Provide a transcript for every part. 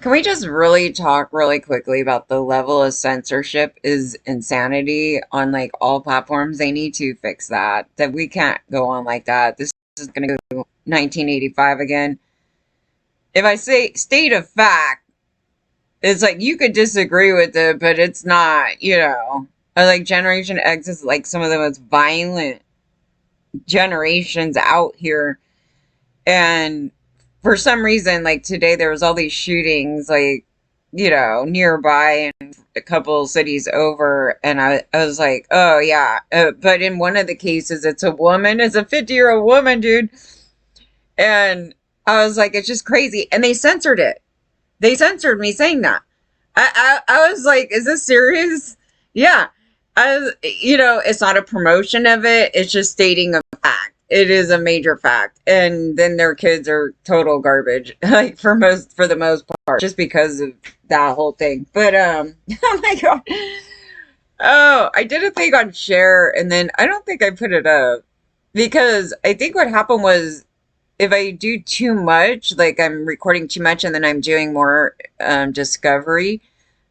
Can we just really talk really quickly about the level of censorship is insanity on like all platforms? They need to fix that. That we can't go on like that. This is going to go 1985 again. If I say state of fact, it's like you could disagree with it, but it's not, you know. Like Generation X is like some of the most violent generations out here. And for some reason, like today, there was all these shootings, like, you know, nearby and a couple cities over. And I was like, oh, yeah. But in one of the cases, it's a woman. It's a 50-year-old woman, dude. And I was like, it's just crazy. And they censored it. They censored me saying that. I was like, is this serious? Yeah. You know, it's not a promotion of it. It's just stating a fact. It is a major fact. And then their kids are total garbage, like for the most part, just because of that whole thing. But, oh my God. Oh, I did a thing on Cher and then I don't think I put it up because I think what happened was if I do too much, like I'm recording too much and then I'm doing more discovery,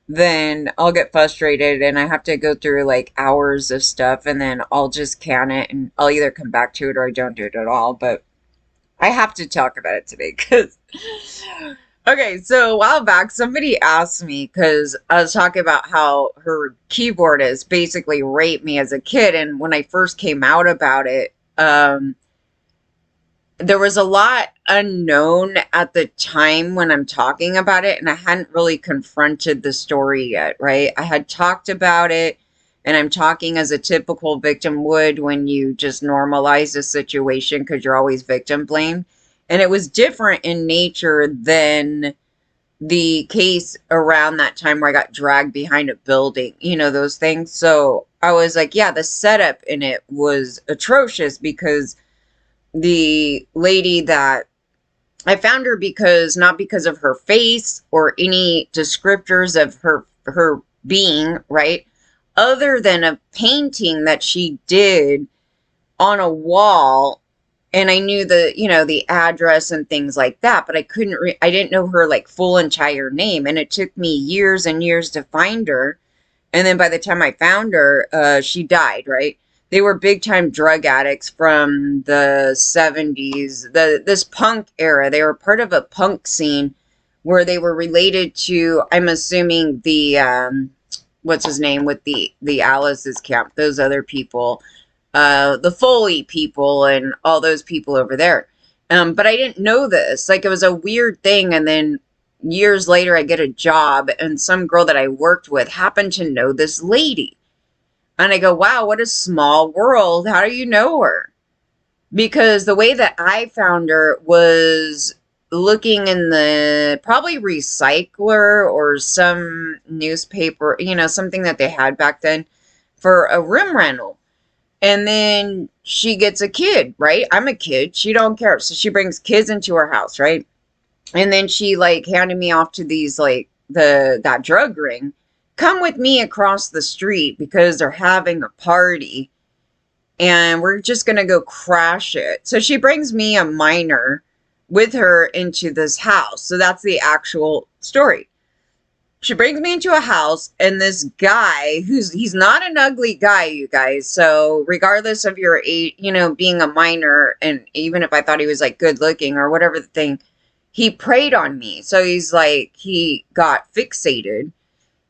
then I'll get frustrated and I have to go through like hours of stuff and then I'll just can it and I'll either come back to it or I don't do it at all. But I have to talk about it today because, okay, so a while back, somebody asked me because I was talking about how her keyboardist basically raped me as a kid. And when I first came out about it, there was a lot unknown at the time when I'm talking about it, and I hadn't really confronted the story yet, right? I had talked about it, and I'm talking as a typical victim would when you just normalize the situation because you're always victim blamed. And it was different in nature than the case around that time where I got dragged behind a building, you know, those things. So I was like, yeah, the setup in it was atrocious because the lady that I found her because not because of her face or any descriptors of her being, right? Other than a painting that she did on a wall and I knew the, you know, the address and things like that, but I didn't know her like full entire name and it took me years and years to find her. And then by the time I found her, she died, right? They were big time drug addicts from the 70s, this punk era. They were part of a punk scene where they were related to, I'm assuming the what's his name with the Alice's camp, those other people, the Foley people and all those people over there. But I didn't know this. Like it was a weird thing and then years later I get a job and some girl that I worked with happened to know this lady. And I go, wow, what a small world. How do you know her? Because the way that I found her was looking in the probably recycler or some newspaper, you know, something that they had back then for a room rental. And then she gets a kid, right? I'm a kid. She don't care. So she brings kids into her house, right? And then she like handed me off to these like that drug ring. Come with me across the street because they're having a party and we're just going to go crash it. So she brings me, a minor, with her into this house. So that's the actual story. She brings me into a house and this guy he's not an ugly guy, you guys. So regardless of your age, you know, being a minor, and even if I thought he was like good looking or whatever the thing, he preyed on me. So he's like, he got fixated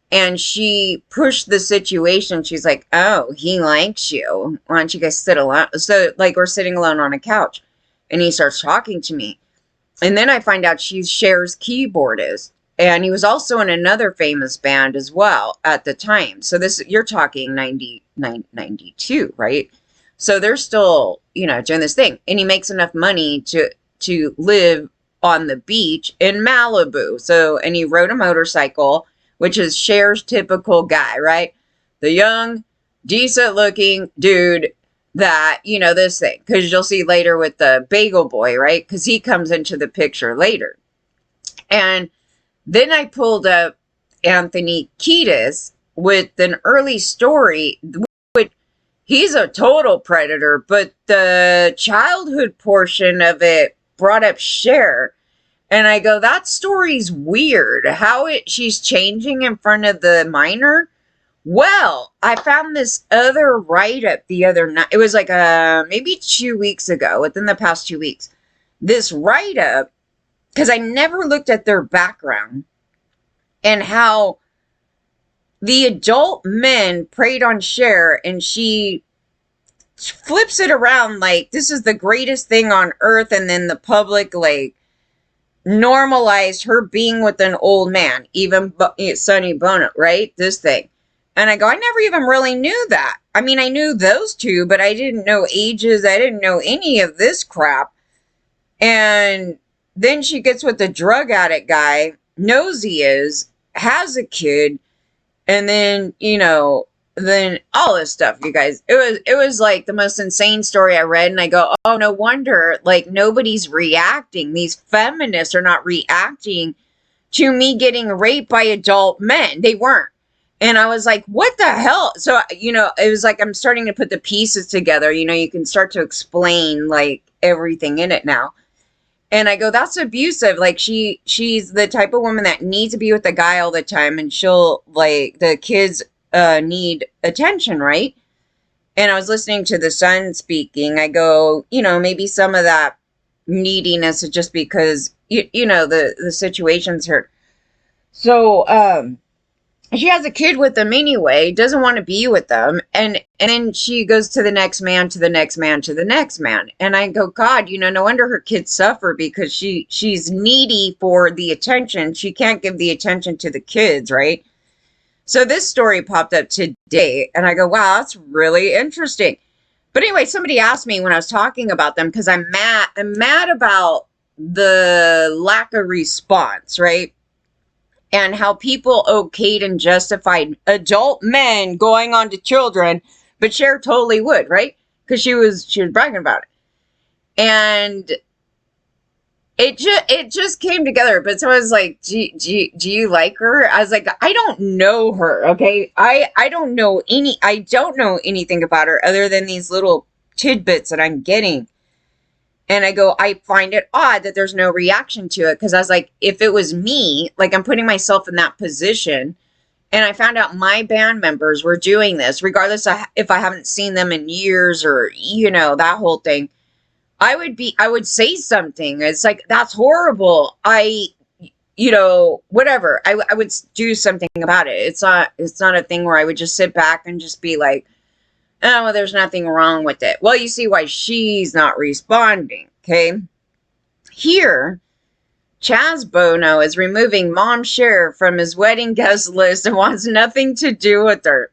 and she pushed the situation. She's like, oh, he likes you. Why don't you guys sit alone? So like we're sitting alone on a couch and he starts talking to me. And then I find out she's Cher's keyboardist. And he was also in another famous band as well at the time. So this, you're talking 92, right? So they're still, you know, doing this thing. And he makes enough money to live on the beach in Malibu. So, and he rode a motorcycle, which is Cher's typical guy, right? The young, decent looking dude that, you know, this thing. Because you'll see later with the bagel boy, right? Because he comes into the picture later. And then I pulled up Anthony Kiedis with an early story, which he's a total predator, but the childhood portion of it brought up Cher. And I go, that story's weird. She's changing in front of the minor. Well, I found this other write-up the other night. It was like maybe 2 weeks ago, within the past 2 weeks. This write-up, because I never looked at their background and how the adult men preyed on Cher, and she flips it around like this is the greatest thing on earth, and then the public like normalized her being with an old man, even Sonny Bono, right? This thing. And I go, I never even really knew that. I mean, I knew those two, but I didn't know ages. I didn't know any of this crap. And then she gets with the drug addict guy, knows he is, has a kid, and then, then all this stuff, you guys. It was like the most insane story I read, and I go, oh, no wonder, like, nobody's reacting. These feminists are not reacting to me getting raped by adult men. They weren't. And I was like, what the hell? So, it was like I'm starting to put the pieces together. You can start to explain, like, everything in it now. And I go, that's abusive. Like, she's the type of woman that needs to be with the guy all the time. And she'll, like, the kids need attention, right? And I was listening to the son speaking. I go, maybe some of that neediness is just because, the situation's hurt. So, she has a kid with them anyway, doesn't want to be with them. And then she goes to the next man, to the next man, to the next man. And I go, God, no wonder her kids suffer, because she's needy for the attention. She can't give the attention to the kids, right? So this story popped up today, and I go, wow, that's really interesting. But anyway, somebody asked me when I was talking about them, because I'm mad about the lack of response, right? And how people okayed and justified adult men going on to children, but Cher totally would, right? Because she was bragging about it. And it just came together. But so I was like, do you like her? I was like, I don't know her, okay? I don't know anything about her other than these little tidbits that I'm getting. And I go, I find it odd that there's no reaction to it, because I was like, if it was me, like, I'm putting myself in that position, and I found out my band members were doing this, regardless of if I haven't seen them in years or, that whole thing, I would say something. It's like, that's horrible. Whatever. I would do something about it. It's not a thing where I would just sit back and just be like, oh, well, there's nothing wrong with it. Well, you see why she's not responding, okay? Here, Chaz Bono is removing Mom Cher from his wedding guest list and wants nothing to do with her.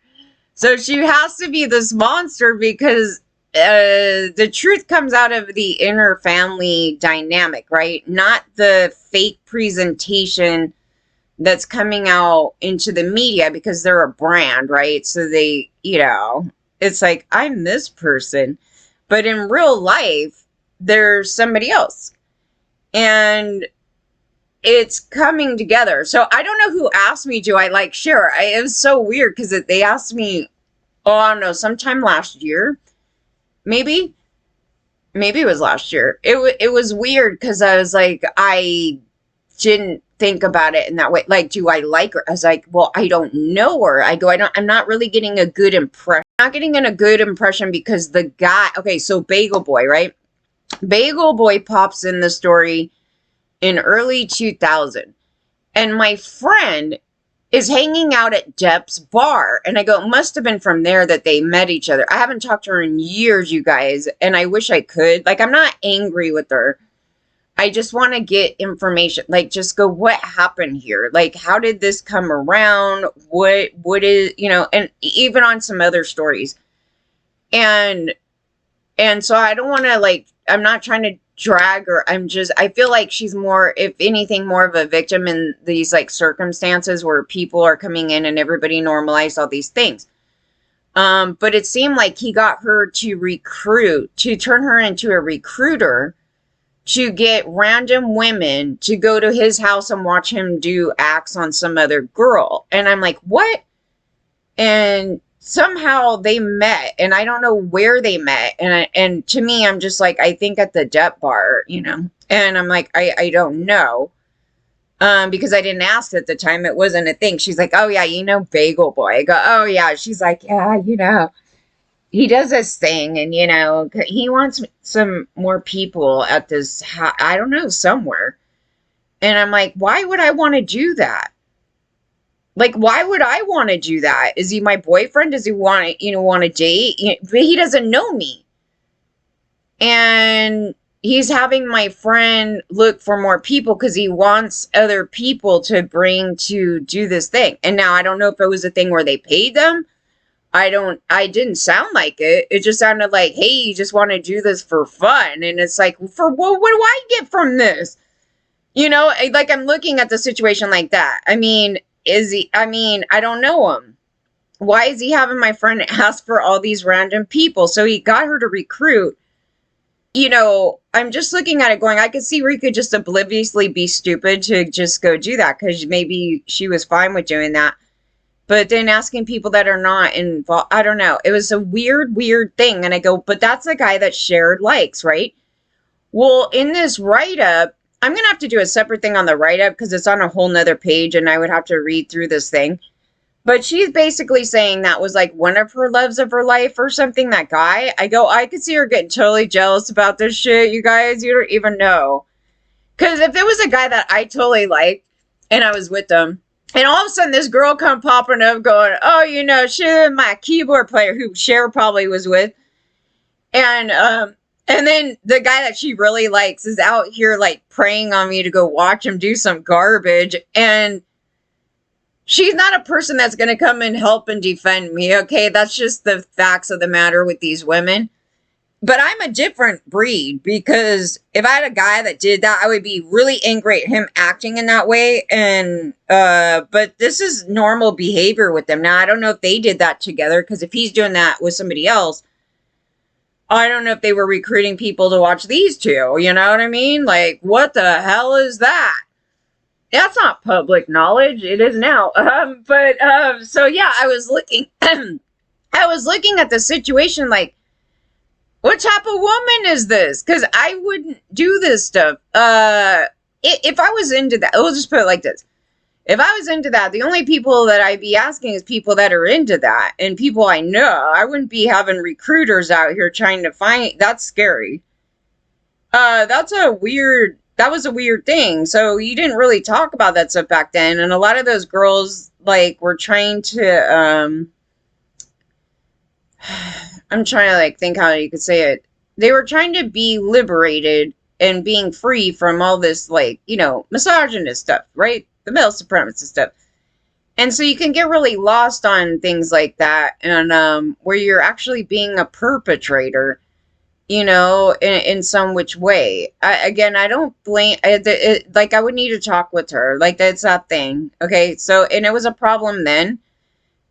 So she has to be this monster, because the truth comes out of the inner family dynamic, right? Not the fake presentation that's coming out into the media, because they're a brand, right? So they, it's like, I'm this person, but in real life, there's somebody else. And it's coming together. So I don't know who asked me, do I like Cher? It was so weird, because they asked me, I don't know, sometime last year. Maybe it was last year. It was weird, because I was like, I didn't think about it in that way. Like, do I like her? I was like, well, I don't know her. I go, I'm not really getting a good impression. I'm not getting a good impression because the guy, okay, so Bagel Boy, right? Bagel Boy pops in the story in early 2000. And my friend is hanging out at Depp's bar. And I go, it must have been from there that they met each other. I haven't talked to her in years, you guys. And I wish I could. Like, I'm not angry with her. I just want to get information, like, just go, what happened here? Like, how did this come around? What is, and even on some other stories. And so I don't want to, like, I'm not trying to drag her. I feel like she's more, if anything, more of a victim in these, like, circumstances where people are coming in and everybody normalized all these things. But it seemed like he got her to turn her into a recruiter, to get random women to go to his house and watch him do acts on some other girl. And I'm like, what? And somehow they met, and I don't know where they met. And to me, I'm just like, I think at the Dep bar, and I'm like, I don't know. Because I didn't ask at the time. It wasn't a thing. She's like, oh yeah, Bagel Boy. I go, oh yeah. She's like, yeah, he does this thing, and he wants some more people at this, I don't know, somewhere. And I'm like, why would I want to do that? Like, why would I want to do that? Is he my boyfriend? Does he want to date? But he doesn't know me. And he's having my friend look for more people because he wants other people to bring to do this thing. And now I don't know if it was a thing where they paid them. I didn't sound like it. It just sounded like, hey, you just want to do this for fun. And it's like, for what do I get from this? Like, I'm looking at the situation like that. I mean, I don't know him. Why is he having my friend ask for all these random people? So he got her to recruit. I'm just looking at it going, I could see where he could just obliviously be stupid to just go do that, because maybe she was fine with doing that. But then asking people that are not involved, I don't know. It was a weird thing. And I go, but that's the guy that Cher likes, right? Well, in this write-up, I'm going to have to do a separate thing on the write-up because it's on a whole nother page and I would have to read through this thing. But she's basically saying that was like one of her loves of her life or something, that guy. I go, I could see her getting totally jealous about this shit, you guys. You don't even know. Because if it was a guy that I totally liked and I was with them, and all of a sudden this girl come popping up going, oh, she's my keyboard player who Cher probably was with. And then the guy that she really likes is out here like preying on me to go watch him do some garbage. And she's not a person that's going to come and help and defend me. Okay. That's just the facts of the matter with these women. But I'm a different breed, because if I had a guy that did that, I would be really angry at him acting in that way. And, but this is normal behavior with them. Now, I don't know if they did that together, because if he's doing that with somebody else, I don't know if they were recruiting people to watch these two. You know what I mean? Like, what the hell is that? That's not public knowledge. It is now. So yeah, I was looking at the situation like, what type of woman is this? Because I wouldn't do this stuff. If I was into that, we'll just put it like this. If I was into that, the only people that I'd be asking is people that are into that and people I know. I wouldn't be having recruiters out here trying to find. That's scary. That was a weird thing. So you didn't really talk about that stuff back then. And a lot of those girls like were trying to, I'm trying to like think how you could say it. They were trying to be liberated and being free from all this like, misogynist stuff, right? The male supremacist stuff. And so you can get really lost on things like that, and where you're actually being a perpetrator, in some which way. I don't blame, like I would need to talk with her. Like that's that thing. Okay. So, and it was a problem then.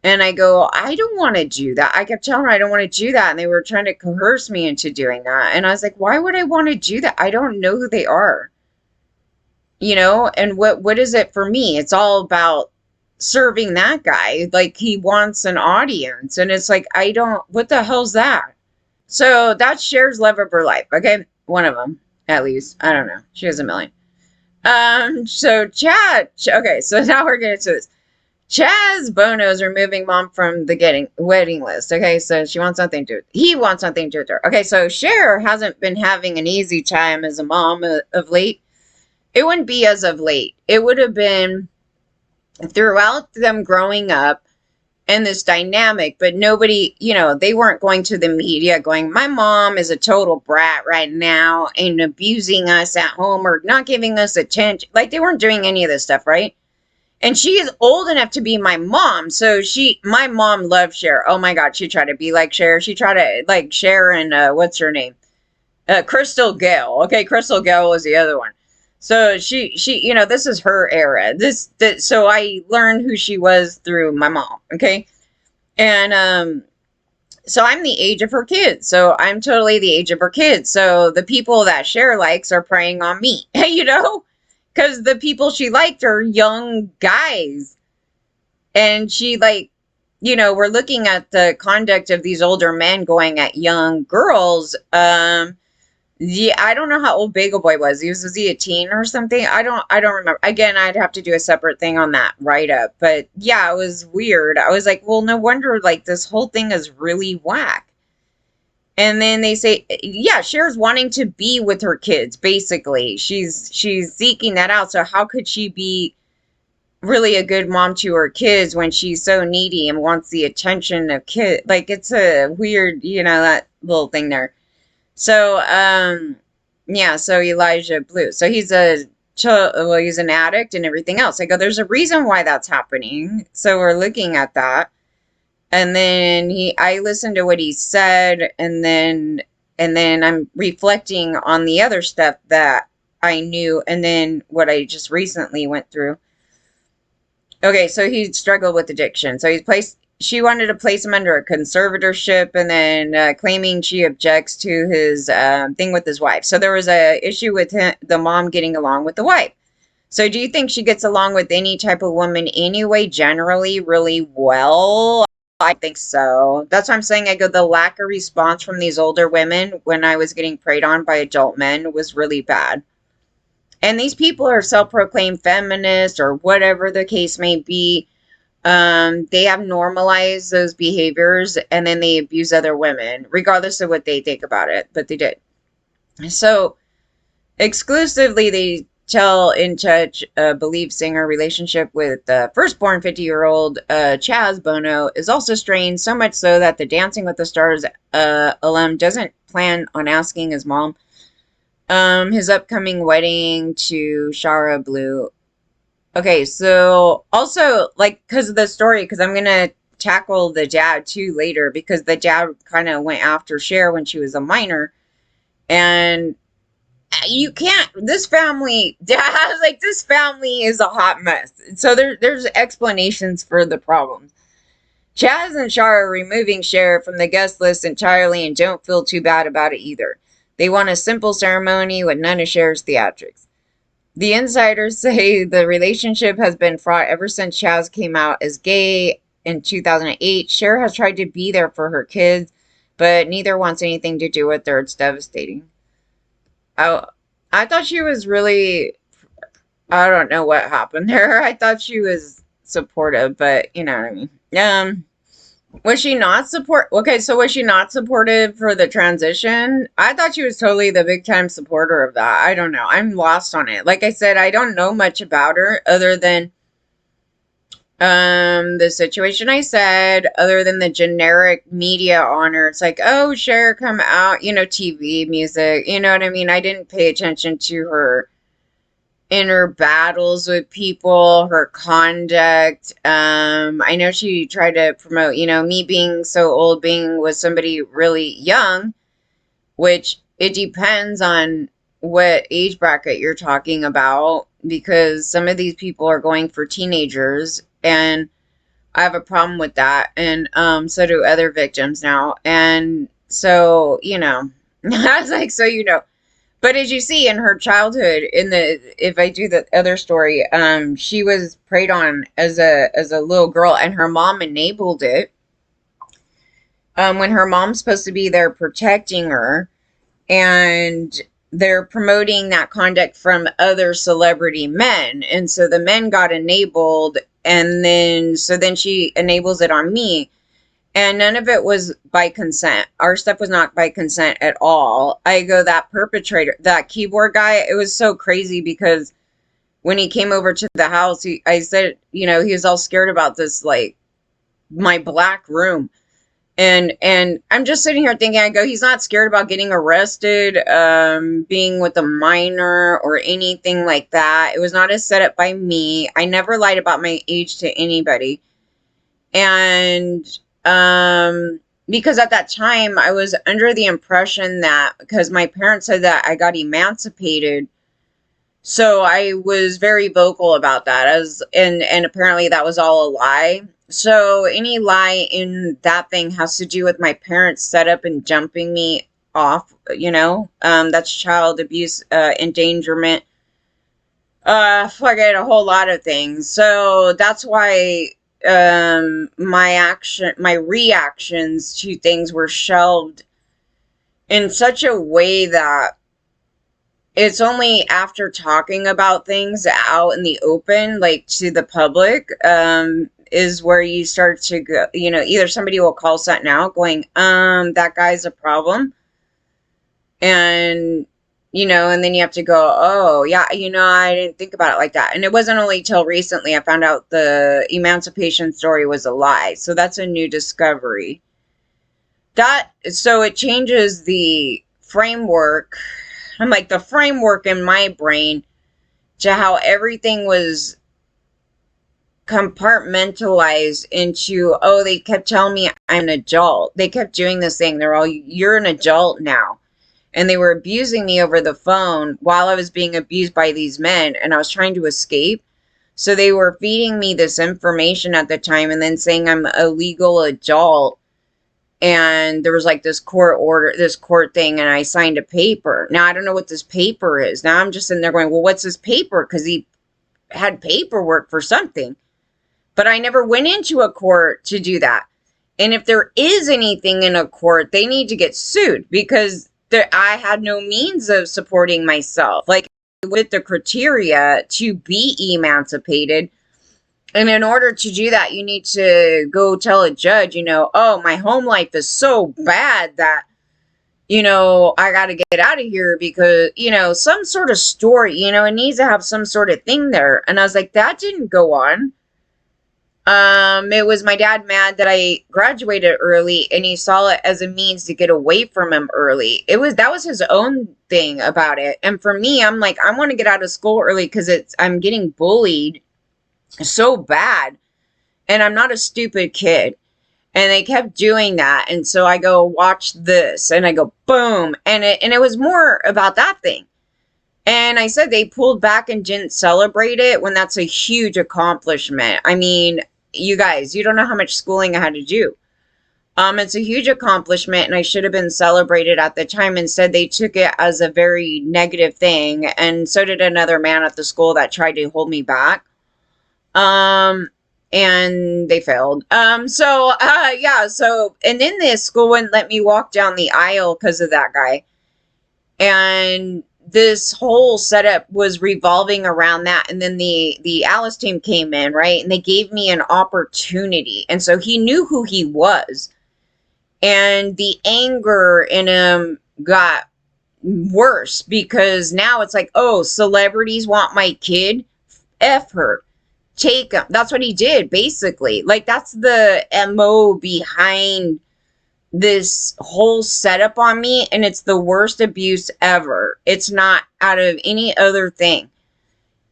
And I go, I don't want to do that. I kept telling her I don't want to do that. And they were trying to coerce me into doing that. And I was like, why would I want to do that? I don't know who they are. And what is it for me? It's all about serving that guy. Like he wants an audience. And it's like, what the hell's that? So that's Cher's love of her life. Okay. One of them, at least. I don't know. She has a million. So okay. So now we're getting to this. Chaz Bono's removing mom from the wedding list. Okay, so he wants nothing to do with her. Okay, so Cher hasn't been having an easy time as a mom of late. It wouldn't be as of late. It would have been throughout them growing up and this dynamic, but nobody, they weren't going to the media going, my mom is a total brat right now and abusing us at home or not giving us attention. Like they weren't doing any of this stuff, right? And she is old enough to be my mom. So my mom loved Cher. Oh my God. She tried to be like Cher. She tried to like Cher and what's her name? Crystal Gale. Okay. Crystal Gale was the other one. So she, this is her era. So I learned who she was through my mom. Okay. And, so I'm the age of her kids. So I'm totally the age of her kids. So the people that Cher likes are preying on me, because the people she liked are young guys. And she we're looking at the conduct of these older men going at young girls. Yeah, I don't know how old Bagel Boy was. Was he a teen or something? I don't remember. Again, I'd have to do a separate thing on that write up. But yeah, it was weird. I was like, well, no wonder like this whole thing is really whack. And then they say, yeah, Cher's wanting to be with her kids, basically. She's seeking that out. So how could she be really a good mom to her kids when she's so needy and wants the attention of kids? Like it's a weird, that little thing there. So, yeah, so Elijah Blue. So he's an addict and everything else. I go, there's a reason why that's happening. So we're looking at that. And then I listened to what he said, and then I'm reflecting on the other stuff that I knew, and then what I just recently went through. Okay, so he struggled with addiction. So she wanted to place him under a conservatorship, and then claiming she objects to his thing with his wife. So there was a issue with the mom getting along with the wife. So do you think she gets along with any type of woman anyway, generally, really well? I think so. That's what I'm saying. I go, the lack of response from these older women when I was getting preyed on by adult men was really bad. And these people are self-proclaimed feminists or whatever the case may be. They have normalized those behaviors, and then they abuse other women, regardless of what they think about it. But they did. So exclusively, they tell in touch a believed singer relationship with the firstborn 50-year-old Chaz Bono is also strained, so much so that the Dancing with the Stars alum doesn't plan on asking his mom his upcoming wedding to Shara Blue. Okay, so also, like, because of the story, because I'm going to tackle the dad too later, because the dad kind of went after Cher when she was a minor. And you can't, this family, dad, like, this family is a hot mess. So there's explanations for the problems. Chaz and Shar are removing Cher from the guest list entirely and don't feel too bad about it either. They want a simple ceremony with none of Cher's theatrics. The insiders say the relationship has been fraught ever since Chaz came out as gay in 2008. Cher has tried to be there for her kids, but neither wants anything to do with her. It's devastating. I thought she was really, I don't know what happened there. I thought she was supportive, but you know what I mean. Was she not Okay, so was she not supportive for the transition? I thought she was totally the big time supporter of that. I don't know. I'm lost on it. Like I said, I don't know much about her other than the situation I said, other than the generic media on her. It's like, oh, Cher, come out, TV, music, you know what I mean? I didn't pay attention to her inner battles with people, her conduct. I know she tried to promote, me being so old, being with somebody really young, which it depends on what age bracket you're talking about, because some of these people are going for teenagers, and I have a problem with that, and so do other victims now. And so, I was like, so but as you see in her childhood, if I do the other story, she was preyed on as a little girl, and her mom enabled it. When her mom's supposed to be there protecting her, and they're promoting that conduct from other celebrity men, and so the men got enabled, and then she enables it on me. And none of it was by consent. Our stuff was not by consent at all. I go, that perpetrator, that keyboard guy, it was so crazy because when he came over to the house, I said, he was all scared about this, like, my black room. And I'm just sitting here thinking, I go, he's not scared about getting arrested, being with a minor or anything like that. It was not a setup by me. I never lied about my age to anybody. And because at that time I was under the impression that because my parents said that I got emancipated, so I was very vocal about that, and apparently that was all a lie. So any lie in that thing has to do with my parents set up and jumping me off, that's child abuse, endangerment, forget a whole lot of things. So that's why my reactions to things were shelved in such a way that it's only after talking about things out in the open, like to the public, is where you start to go, either somebody will call something out going, that guy's a problem. And, and then you have to go, oh, yeah, I didn't think about it like that. And it wasn't only till recently I found out the emancipation story was a lie. So that's a new discovery. So it changes the framework. I'm like, the framework in my brain to how everything was compartmentalized into, oh, they kept telling me I'm an adult. They kept doing this thing. They're all, you're an adult now. And they were abusing me over the phone while I was being abused by these men, and I was trying to escape. So they were feeding me this information at the time and then saying I'm a legal adult. And there was like this court order, this court thing, and I signed a paper. Now I don't know what this paper is. Now I'm just sitting there going, well, what's this paper? Because he had paperwork for something. But I never went into a court to do that. And if there is anything in a court, they need to get sued because I had no means of supporting myself. Like, with the criteria to be emancipated. And in order to do that, you need to go tell a judge, oh, my home life is so bad that, I got to get out of here because, some sort of story, it needs to have some sort of thing there. And I was like, that didn't go on. It was my dad mad that I graduated early and he saw it as a means to get away from him early. That was his own thing about it. And for me, I'm like, I want to get out of school early because I'm getting bullied so bad. And I'm not a stupid kid. And they kept doing that. And so I go, watch this. And I go, boom. And it was more about that thing. And I said they pulled back and didn't celebrate it when that's a huge accomplishment. I mean, you guys, you don't know how much schooling I had to do. It's a huge accomplishment, and I should have been celebrated at the time. Instead, they took it as a very negative thing, and so did another man at the school that tried to hold me back. And they failed. Yeah, so, and then this school wouldn't let me walk down the aisle because of that guy. And this whole setup was revolving around that. And then the Alice team came in, right? And they gave me an opportunity. And so he knew who he was. And the anger in him got worse because now it's like, oh, celebrities want my kid? F her. Take him. That's what he did, basically. Like, that's the MO behind this whole setup on me, and it's the worst abuse ever. It's not out of any other thing.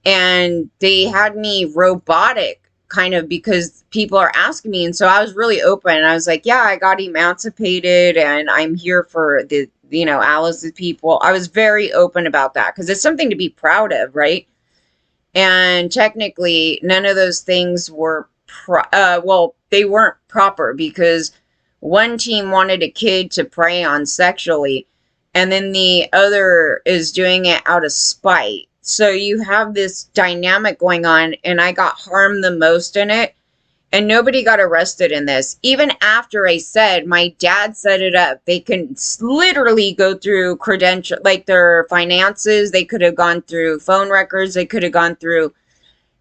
And they had me robotic, kind of, because people are asking me, and so I was really open. I was like, yeah, I got emancipated, and I'm here for the, Alice's people. I was very open about that, because it's something to be proud of, right? And technically, none of those things were, they weren't proper, because one team wanted a kid to prey on sexually, and then the other is doing it out of spite. So you have this dynamic going on, and I got harmed the most in it, and nobody got arrested in this. Even after I said my dad set it up, they can literally go through credential, like their finances. They could have gone through phone records. They could have gone through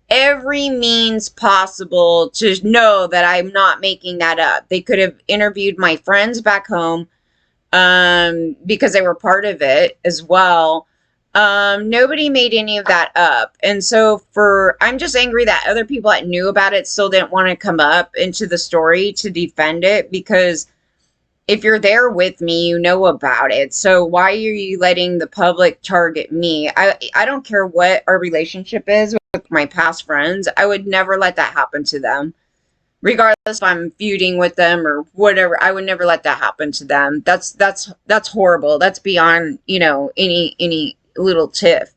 every means possible to know that I'm not making that up. They could have interviewed my friends back home because they were part of it as well. Nobody made any of that up. And so I'm just angry that other people that knew about it still didn't want to come up into the story to defend it, because if you're there with me, you know about it. So why are you letting the public target me? I don't care what our relationship is with my past friends. I would never let that happen to them. Regardless if I'm feuding with them or whatever, I would never let that happen to them. That's horrible. That's beyond, any little tiff.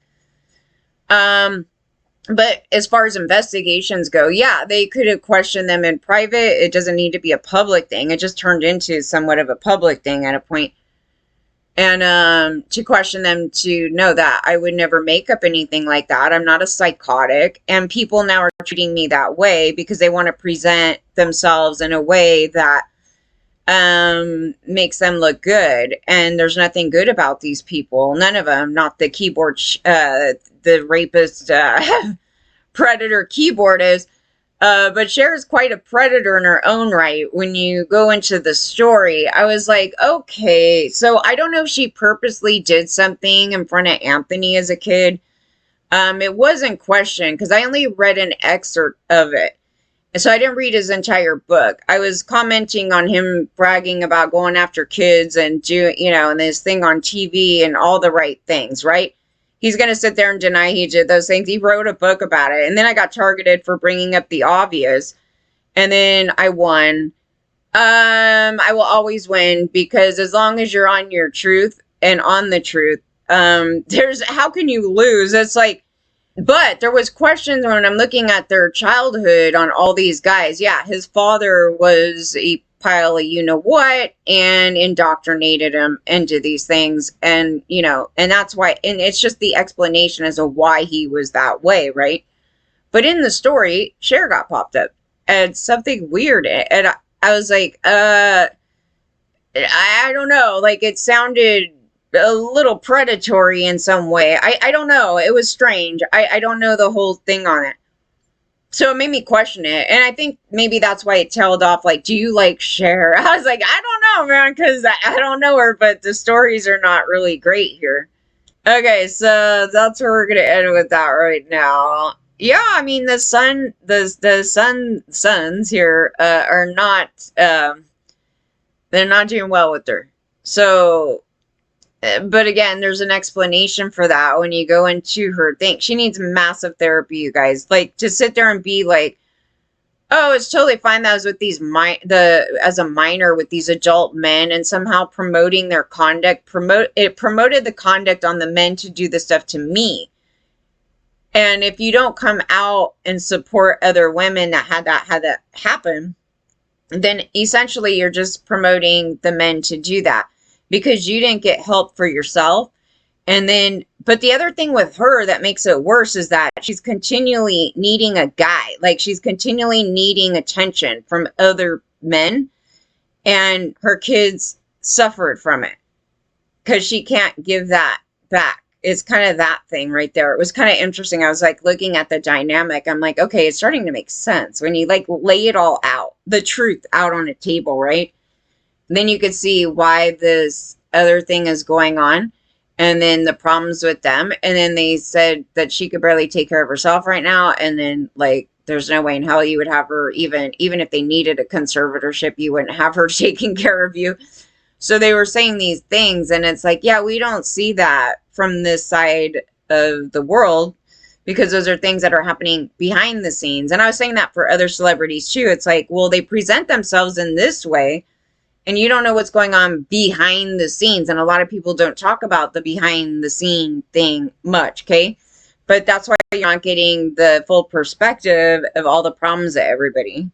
But as far as investigations go, yeah, they could have questioned them in private. It doesn't need to be a public thing. It just turned into somewhat of a public thing at a point. And to question them to know that I would never make up anything like that. I'm not a psychotic. And people now are treating me that way because they want to present themselves in a way that makes them look good. And there's nothing good about these people. None of them, not the the rapist, predator keyboardist. But Cher is quite a predator in her own right. When you go into the story, I was like, okay, so I don't know if she purposely did something in front of Anthony as a kid. It wasn't questioned because I only read an excerpt of it. And so I didn't read his entire book. I was commenting on him bragging about going after kids and and this thing on TV and all the right things, right? He's going to sit there and deny he did those things. He wrote a book about it. And then I got targeted for bringing up the obvious. And then I won. I will always win because as long as you're on your truth and on the truth, how can you lose? It's like, but there was questions when I'm looking at their childhood on all these guys. Yeah, his father was a pile of you know what and indoctrinated him into these things. And, and that's why, and it's just the explanation as to why he was that way, right? But in the story, Cher got popped up and something weird. And I was like, I don't know. Like it sounded a little predatory in some way. I don't know. It was strange. I don't know the whole thing on it. So it made me question it. And I think maybe that's why it tailed off. Like, do you like Cher? I was like, I don't know, man, because I don't know her, but the stories are not really great here. Okay, so that's where we're gonna end with that right now. Yeah, I mean the sons here are not they're not doing well with her. So but again, there's an explanation for that when you go into her thing. She needs massive therapy, you guys. Like to sit there and be like, "Oh, it's totally fine that I was with as a minor with these adult men and somehow promoting their conduct. It promoted the conduct on the men to do the stuff to me. And if you don't come out and support other women that had that happen, then essentially you're just promoting the men to do that because you didn't get help for yourself. And then, but the other thing with her that makes it worse is that she's continually needing a guy. Like she's continually needing attention from other men, and her kids suffered from it because she can't give that back. It's kind of that thing right there. It was kind of interesting. I was like looking at the dynamic. I'm like, okay, it's starting to make sense when you like lay it all out, the truth out on a table, right? Then you could see why this other thing is going on and then the problems with them. And then they said that she could barely take care of herself right now. And then like, there's no way in hell you would have her even if they needed a conservatorship, you wouldn't have her taking care of you. So they were saying these things and it's like, yeah, we don't see that from this side of the world because those are things that are happening behind the scenes. And I was saying that for other celebrities too. It's like, well, they present themselves in this way and you don't know what's going on behind the scenes. And a lot of people don't talk about the behind the scene thing much, okay? But that's why you're not getting the full perspective of all the problems that everybody.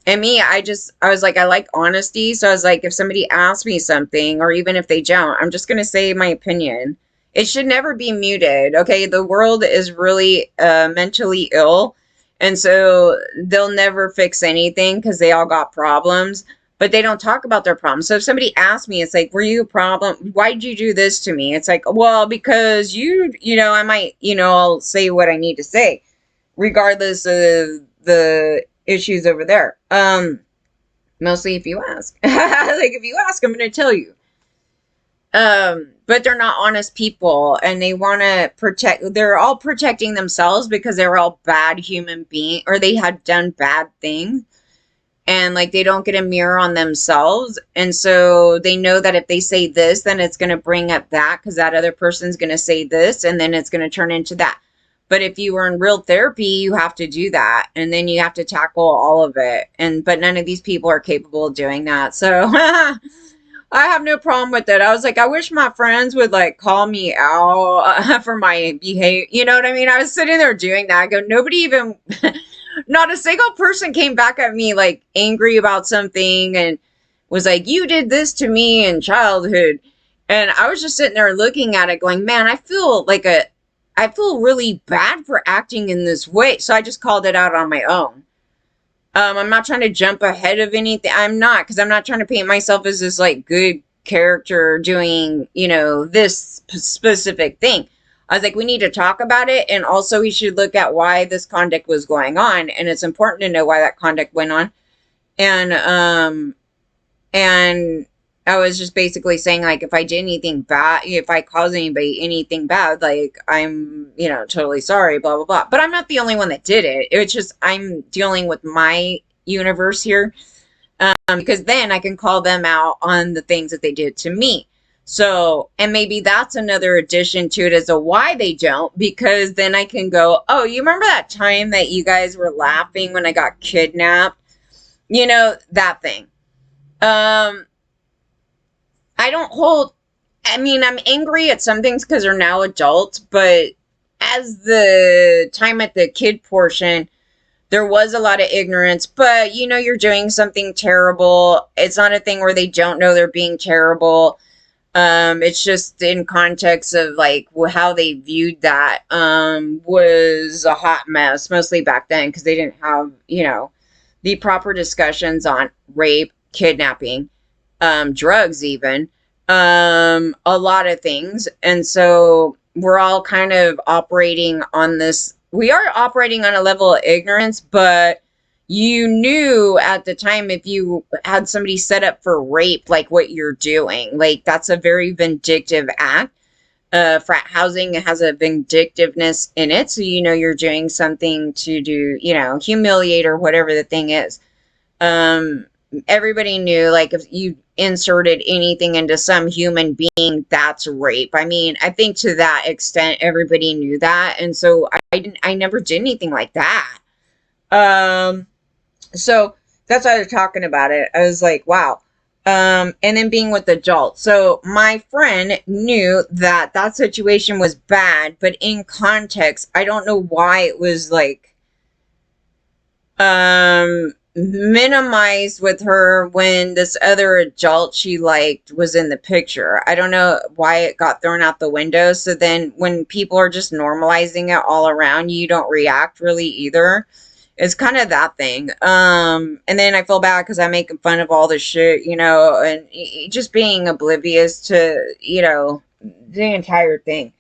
And me, I was like, I like honesty. So I was like, if somebody asks me something, or even if they don't, I'm just going to say my opinion. It should never be muted. Okay. The world is really mentally ill. And so they'll never fix anything because they all got problems, but they don't talk about their problems. So if somebody asks me, it's like, were you a problem? Why'd you do this to me? It's like, well, because I might, I'll say what I need to say, regardless of the issues over there. Mostly if you ask. Like if you ask, I'm gonna tell you. But they're not honest people and they wanna they're all protecting themselves because they're all bad human beings or they had done bad things. And like they don't get a mirror on themselves. And so they know that if they say this, then it's gonna bring up that because that other person's gonna say this and then it's gonna turn into that. But if you were in real therapy, you have to do that. And then you have to tackle all of it. But none of these people are capable of doing that. So I have no problem with it. I was like, I wish my friends would like call me out for my behavior. You know what I mean? I was sitting there doing that. I go, nobody even, not a single person came back at me like angry about something and was like, you did this to me in childhood. And I was just sitting there looking at it going, man, I feel really bad for acting in this way. So I just called it out on my own. I'm not trying to jump ahead of anything. I'm not, because I'm not trying to paint myself as this like good character doing, this specific thing. I was like, we need to talk about it. And also we should look at why this conduct was going on. And it's important to know why that conduct went on. And I was just basically saying, like, if I did anything bad, if I caused anybody anything bad, like, I'm, totally sorry, blah, blah, blah. But I'm not the only one that did it. It's just, I'm dealing with my universe here. Because then I can call them out on the things that they did to me. So, and maybe that's another addition to it as to why they don't, because then I can go, oh, you remember that time that you guys were laughing when I got kidnapped? That thing. I don't hold, I mean, I'm angry at some things because they're now adults, but as the time at the kid portion, there was a lot of ignorance, but you're doing something terrible. It's not a thing where they don't know they're being terrible. It's just in context of like how they viewed that, was a hot mess, mostly back then, because they didn't have, the proper discussions on rape, kidnapping, drugs even, a lot of things. And so we're all kind of operating on this. We are operating on a level of ignorance, but you knew at the time if you had somebody set up for rape, like what you're doing, like that's a very vindictive act. Frat housing has a vindictiveness in it. So, you're doing something to do, humiliate or whatever the thing is. Everybody knew, like, if you inserted anything into some human being, that's rape. I mean, I think to that extent, everybody knew that. And so I never did anything like that. So that's why they're talking about it. I was like, wow. And then being with adults. So my friend knew that situation was bad, but in context, I don't know why it was like, minimized with her when this other adult she liked was in the picture. I don't know why it got thrown out the window. So then when people are just normalizing it all around, you don't react really either. It's kind of that thing. And then I feel bad because I'm making fun of all this shit, and just being oblivious to, the entire thing.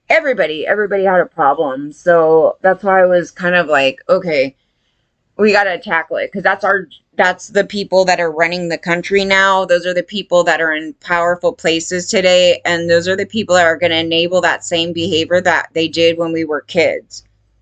Everybody had a problem. So that's why I was kind of like, okay, we got to tackle it, because that's the people that are running the country now. Those are the people that are in powerful places today. And those are the people that are going to enable that same behavior that they did when we were kids.